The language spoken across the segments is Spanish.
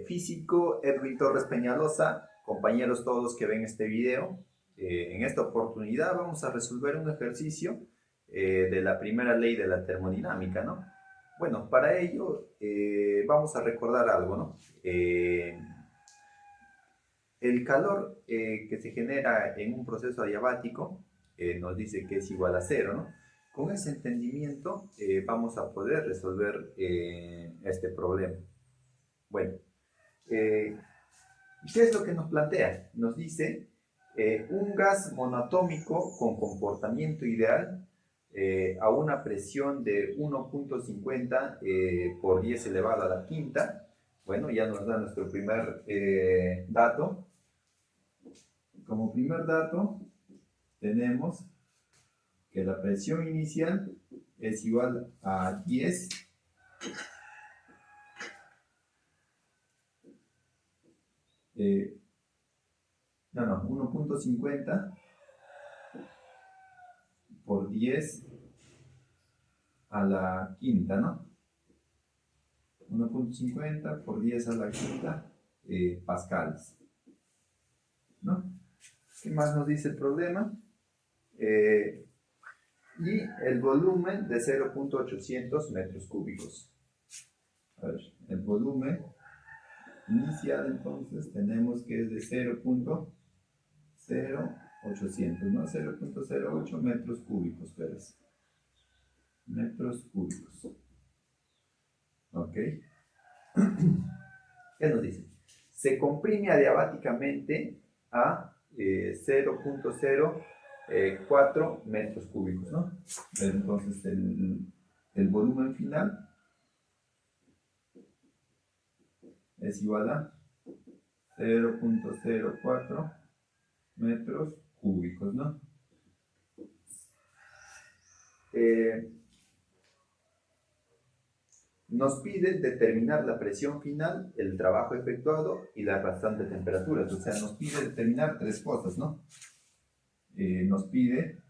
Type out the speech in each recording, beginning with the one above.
Físico Edwin Torres Peñalosa, compañeros todos que ven este video. En esta oportunidad vamos a resolver un ejercicio de la primera ley de la termodinámica, ¿no? Bueno, para ello vamos a recordar algo, ¿no? El calor que se genera en un proceso adiabático nos dice que es igual a cero, ¿no? Con ese entendimiento vamos a poder resolver este problema. Bueno, ¿qué es lo que nos plantea? Nos dice un gas monoatómico con comportamiento ideal a una presión de 1.50 por 10 elevado a la quinta. Bueno, ya nos da nuestro primer dato. Como primer dato, tenemos que la presión inicial es igual a 10 1.50 por 10 a la quinta, ¿no? 1.50 por 10 a la quinta pascales, ¿no? ¿Qué más nos dice el problema? Y el volumen de 0.800 metros cúbicos. A ver, el volumen inicial entonces tenemos que es de 0.0800, ¿no? 0.08 metros cúbicos, Pérez. Metros cúbicos. Ok. ¿Qué nos dice? Se comprime adiabáticamente a 0.04 metros cúbicos, ¿no? Entonces el volumen final es igual a 0.04 metros cúbicos, ¿no? Nos pide determinar la presión final, el trabajo efectuado y la razón de temperaturas. O sea, nos pide determinar tres cosas, ¿no? Nos pide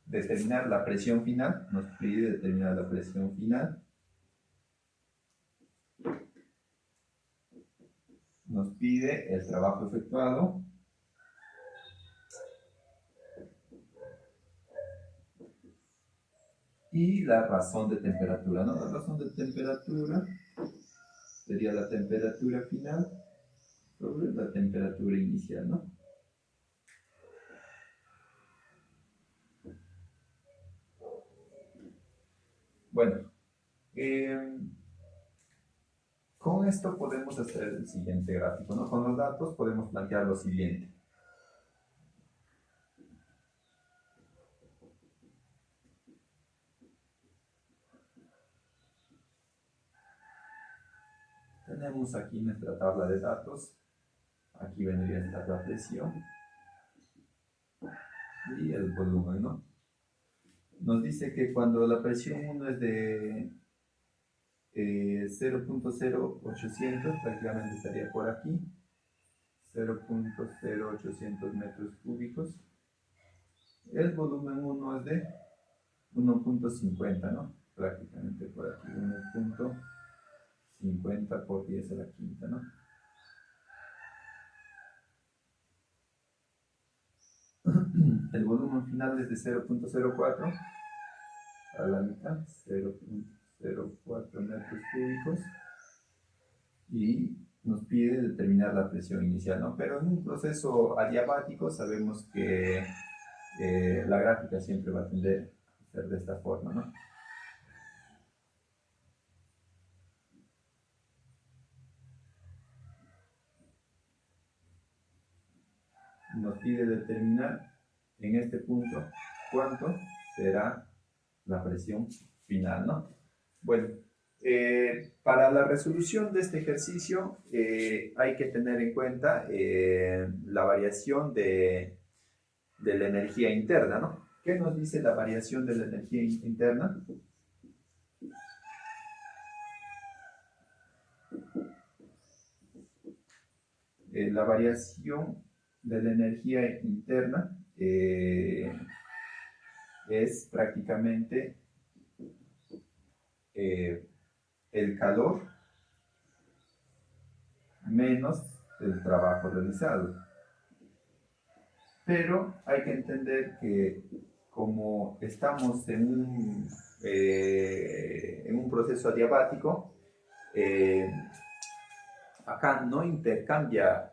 determinar la presión final, nos pide el trabajo efectuado y la razón de temperatura, ¿no? La razón de temperatura sería la temperatura final sobre la temperatura inicial, ¿no? Bueno, con esto podemos hacer el siguiente gráfico, ¿no? Con los datos podemos plantear lo siguiente. Tenemos aquí nuestra tabla de datos. Aquí vendría a estar la presión y el volumen, ¿no? Nos dice que cuando la presión 1 es de 0.0800, prácticamente estaría por aquí, 0.0800 metros cúbicos. El volumen 1 es de 1.50, ¿no? Prácticamente por aquí, 1.50 por 10 a la quinta, ¿no? El volumen final es de 0.04 a la mitad, 0.04 metros cúbicos, y nos pide determinar la presión inicial, ¿no? Pero en un proceso adiabático sabemos que la gráfica siempre va a tender a ser de esta forma, ¿no? Nos pide determinar en este punto cuánto será la presión final, ¿no? Bueno, para la resolución de este ejercicio hay que tener en cuenta la variación de la energía interna, ¿no? ¿Qué nos dice la variación de la energía interna? La variación de la energía interna es prácticamente el calor menos el trabajo realizado. Pero hay que entender que como estamos en un proceso adiabático, acá no intercambia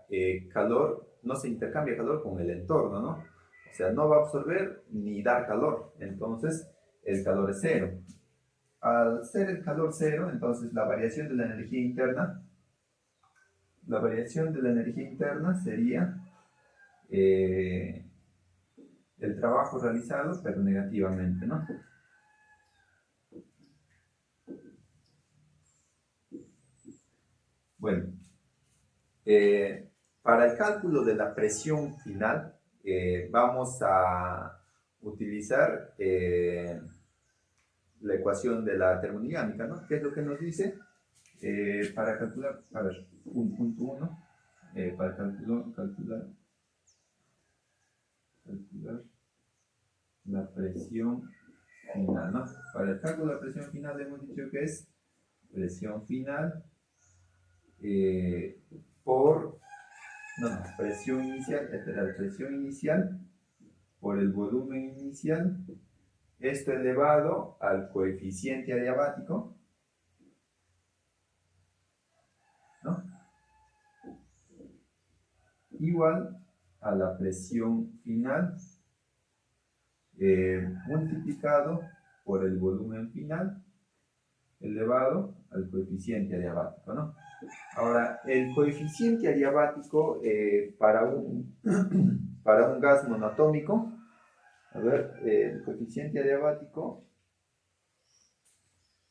calor, no se intercambia calor con el entorno, ¿no? O sea, no va a absorber ni dar calor, entonces el calor es cero. Al ser el calor cero, entonces la variación de la energía interna sería el trabajo realizado, pero negativamente, ¿no? Bueno, para el cálculo de la presión final, vamos a utilizar la ecuación de la termodinámica, ¿no? ¿Qué es lo que nos dice? Para calcular, a ver, 1.1, para calcular la presión final, ¿no? Para el cálculo de la presión final hemos dicho que es presión final por, no, presión inicial, presión inicial por el volumen inicial, esto elevado al coeficiente adiabático, ¿no? Igual a la presión final multiplicado por el volumen final elevado al coeficiente adiabático, ¿no? Ahora, el coeficiente adiabático para un gas monoatómico, a ver, el coeficiente adiabático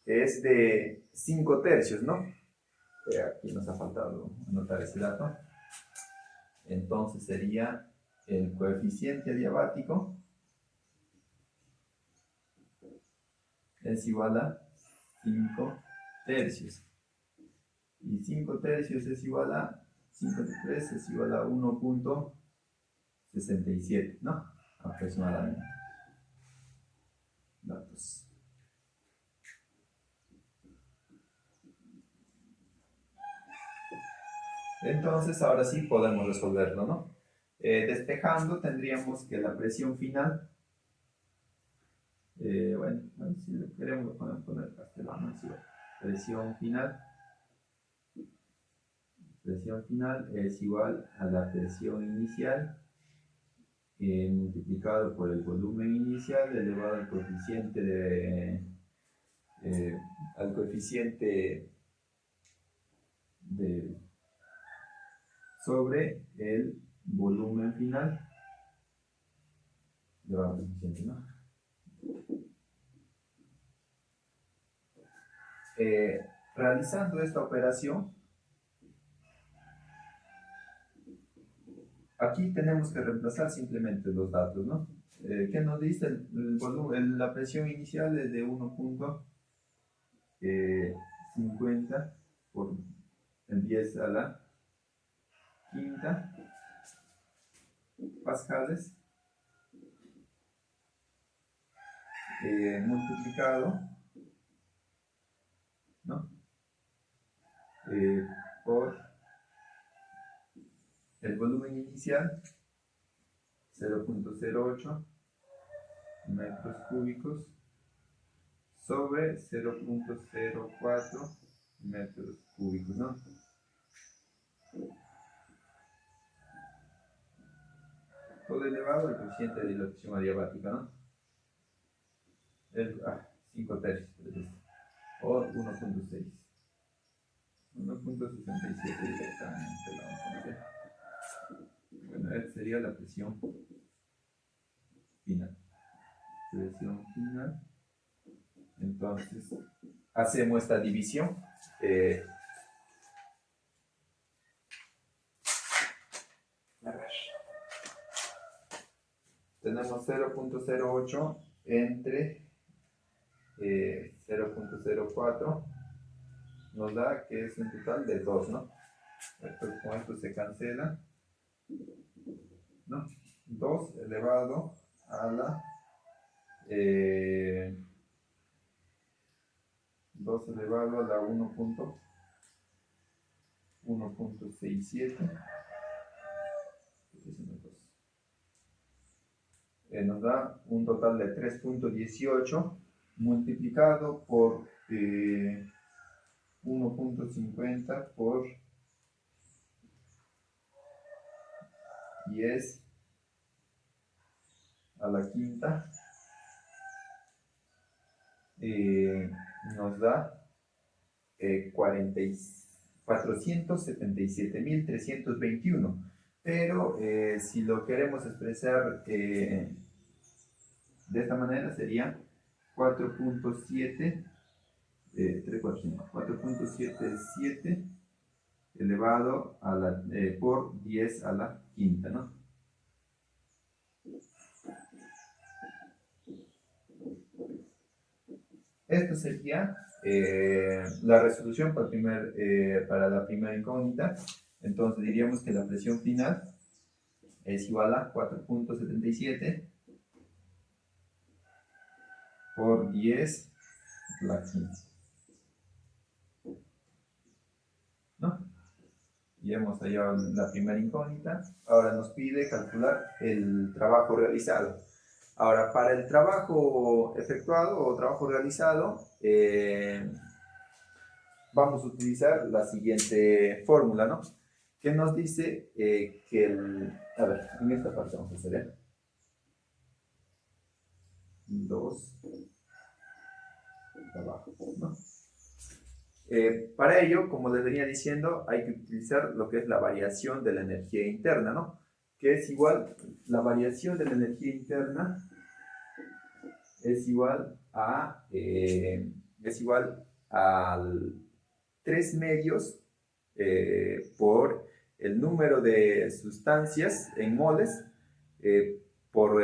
es de 5 tercios, ¿no? Aquí nos ha faltado anotar ese dato. Entonces sería el coeficiente adiabático es igual a 5 tercios. Y 5 tercios es igual a 5 de 3 es igual a 1.67, ¿no? Aproximadamente. Datos. Entonces, ahora sí podemos resolverlo, ¿no? Despejando, tendríamos que la presión final, bueno, si lo queremos poner castellano, presión final es igual a la presión inicial multiplicado por el volumen inicial elevado al coeficiente sobre el volumen final elevado al coeficiente, ¿no? Realizando esta operación, aquí tenemos que reemplazar simplemente los datos, ¿no? ¿Qué nos dice? El volumen, la presión inicial es de 1.50 por el 10 a la quinta pascales multiplicado, ¿no? Por el volumen inicial 0.08 metros cúbicos sobre 0.04 metros cúbicos, ¿no? Todo elevado al coeficiente de dilatación adiabática, ¿no? 5 tercios, o 1.6. 1.67 directamente la vamos a meter. Bueno, esta sería la presión final. Presión final. Entonces, hacemos esta división. A ver. Tenemos 0.08 entre 0.04. Nos da que es un total de 2, ¿no? Entonces, con esto se cancela, ¿no? 2 elevado a la 2 elevado a la 1.67. Nos da un total de 3.18 multiplicado por 1.50 por 10 a la quinta, nos da 477.321. Pero si lo queremos expresar de esta manera, sería 4.77 elevado a la, por 10 a la quinta, ¿no? Esto sería la resolución para la primera incógnita. Entonces diríamos que la presión final es igual a 4.77 por 10 a la quinta, ¿no? Ya hemos hallado la primera incógnita. Ahora nos pide calcular el trabajo realizado. Ahora, para el trabajo efectuado o trabajo realizado, vamos a utilizar la siguiente fórmula, ¿no? Que nos dice que a ver, en esta parte vamos a hacer 2 trabajo, ¿no? Para ello, como les venía diciendo, hay que utilizar lo que es la variación de la energía interna, ¿no? Que es igual, la variación de la energía interna es igual al 3 medios por el número de sustancias en moles por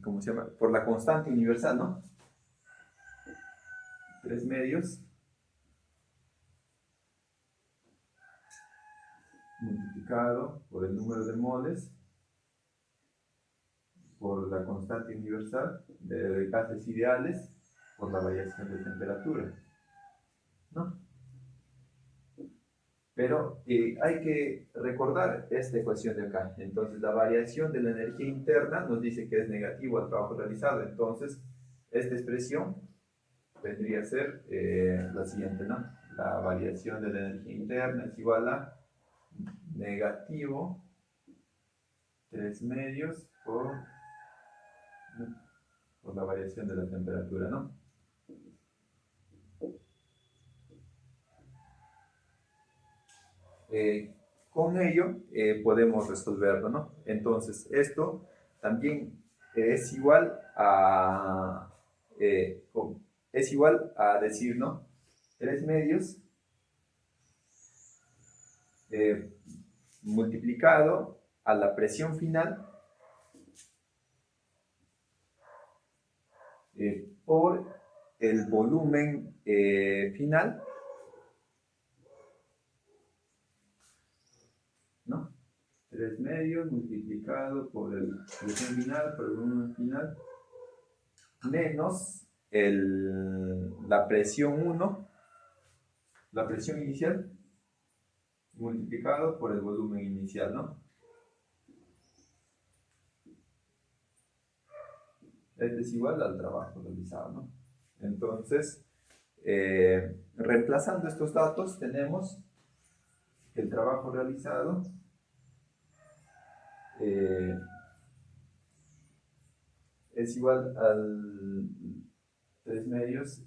¿cómo se llama? Por la constante universal, ¿no? 3 medios multiplicado por el número de moles por la constante universal de gases ideales por la variación de temperatura, ¿no? Pero hay que recordar esta ecuación de acá. Entonces, la variación de la energía interna nos dice que es negativo al trabajo realizado. Entonces, esta expresión vendría a ser la siguiente, ¿no? La variación de la energía interna es igual a negativo 3 medios por la variación de la temperatura, ¿no? Con ello podemos resolverlo, ¿no? Entonces, esto también es igual a, decir, ¿no? 3 medios multiplicado a la presión final por el volumen final, ¿no? 3 medios multiplicado por el presión final, por el volumen final, menos la presión 1, la presión inicial, multiplicado por el volumen inicial, ¿no? Este es igual al trabajo realizado, ¿no? Entonces, reemplazando estos datos, tenemos que el trabajo realizado es igual al 3 medios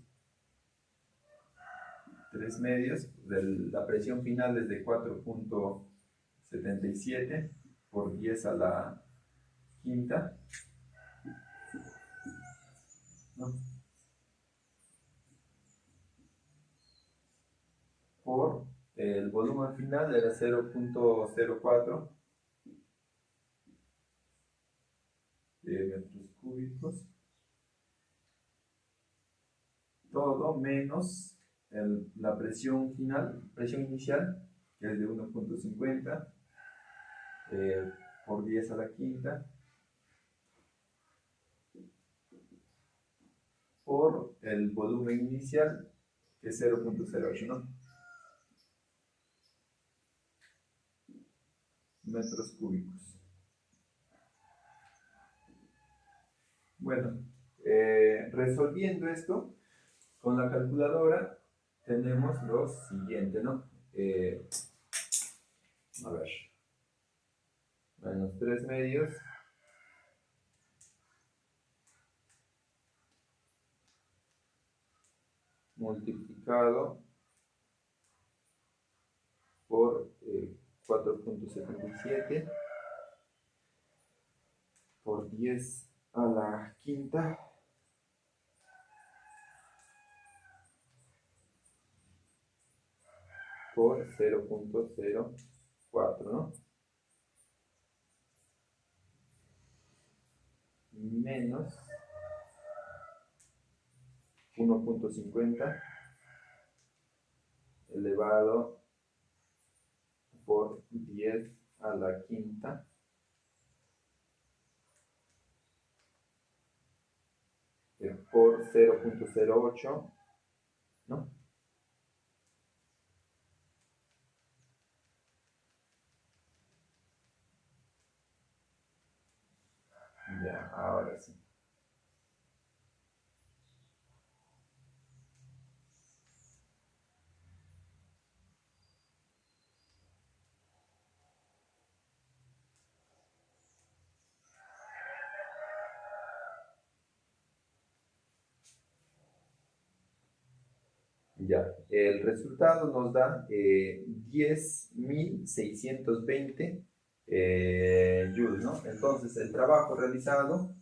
de la presión final es de 4.77 por 10 a la quinta, ¿no? Por el volumen final era 0.04 metros cúbicos, todo menos la presión final, presión inicial, que es de 1.50 por 10 a la quinta, por el volumen inicial, que es 0.08, ¿no? Metros cúbicos. Bueno, resolviendo esto con la calculadora tenemos lo siguiente, ¿no? A ver, menos 3 medios multiplicado por 4.77 por 10 a la quinta por 0.04, ¿no? Menos 1.50 elevado por 10 a la quinta por 0.08, ¿no? Ya, ahora sí. Ya, el resultado nos da 10.620 joules, ¿no? Entonces, el trabajo realizado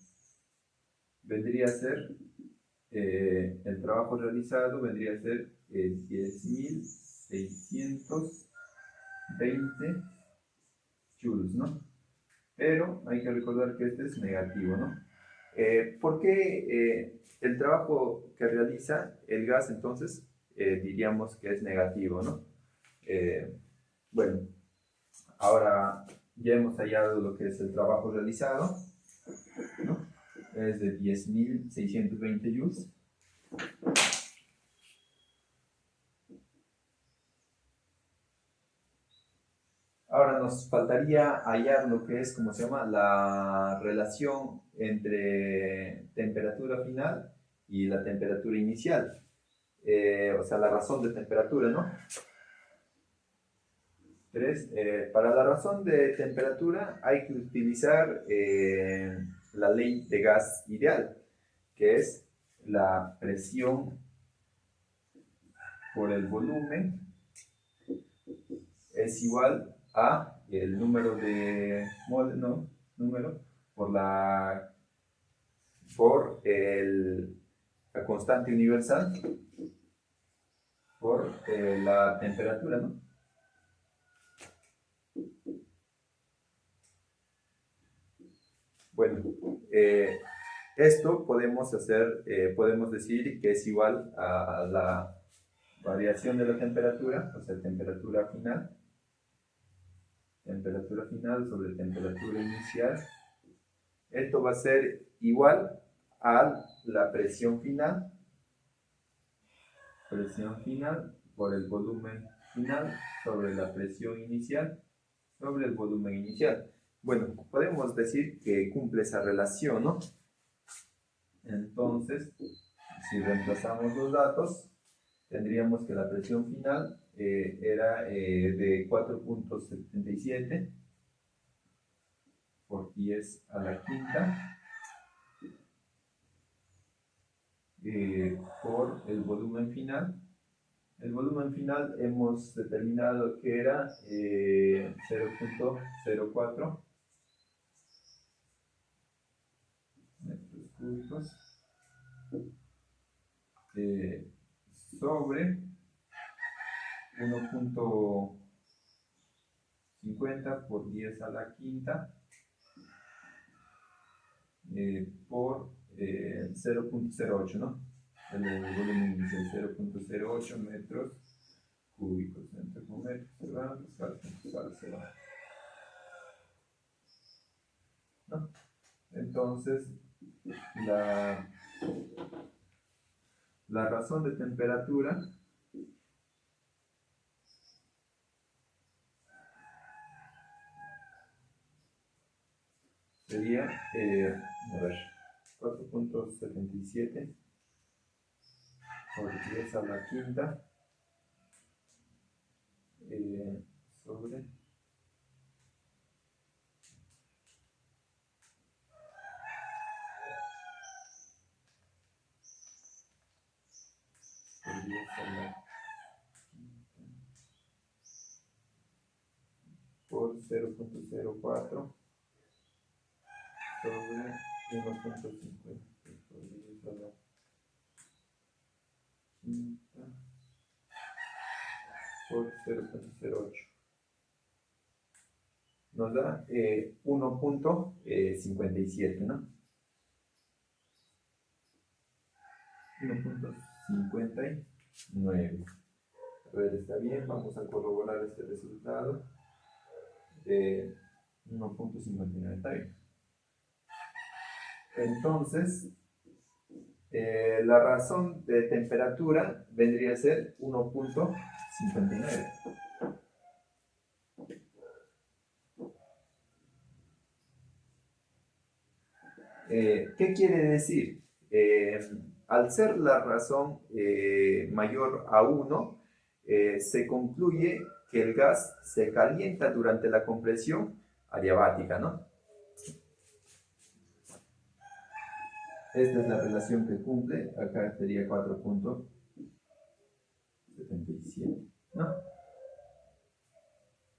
vendría a ser, el trabajo realizado vendría a ser 10.620 joules, ¿no? Pero hay que recordar que este es negativo, ¿no? ¿Por qué el trabajo que realiza el gas entonces diríamos que es negativo, ¿no? Bueno, ahora ya hemos hallado lo que es el trabajo realizado, ¿no? Es de 10.620 joules. Ahora nos faltaría hallar lo que es, ¿cómo se llama? La relación entre temperatura final y la temperatura inicial. O sea, la razón de temperatura, ¿no? Para la razón de temperatura hay que utilizar la ley de gas ideal, que es la presión por el volumen es igual a el número de mol, ¿no? Número por la constante universal por la temperatura, ¿no? Bueno, esto podemos podemos decir que es igual a la variación de la temperatura, o sea, temperatura final sobre temperatura inicial. Esto va a ser igual a la presión final por el volumen final sobre la presión inicial sobre el volumen inicial. Bueno, podemos decir que cumple esa relación, ¿no? Entonces, si reemplazamos los datos, tendríamos que la presión final era de 4.77 por 10 a la quinta por el volumen final. El volumen final hemos determinado que era 0.04 metros cúbicos sobre 1.50 por 10 a la quinta por 0.08, ¿no? El volumen inicial 0.08 metros cúbicos. Entre metros cerrados, cerrado. ¿No? Entonces, la la razón de temperatura sería, a ver, 4.77 por 10 a la quinta sobre por 10 a la por 0.04 sobre 1.50 por 10 a la quinta por 0.08. Nos da 1.57, ¿no? 1.59. A ver, está bien, vamos a corroborar este resultado de 1.59, está bien. Entonces, la razón de temperatura vendría a ser 1.59. ¿Qué quiere decir? Al ser la razón mayor a 1, se concluye que el gas se calienta durante la compresión adiabática, ¿no? Esta es la relación que cumple, acá sería 4.77, ¿no?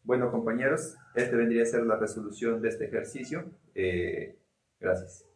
Bueno, compañeros, este vendría a ser la resolución de este ejercicio. Gracias.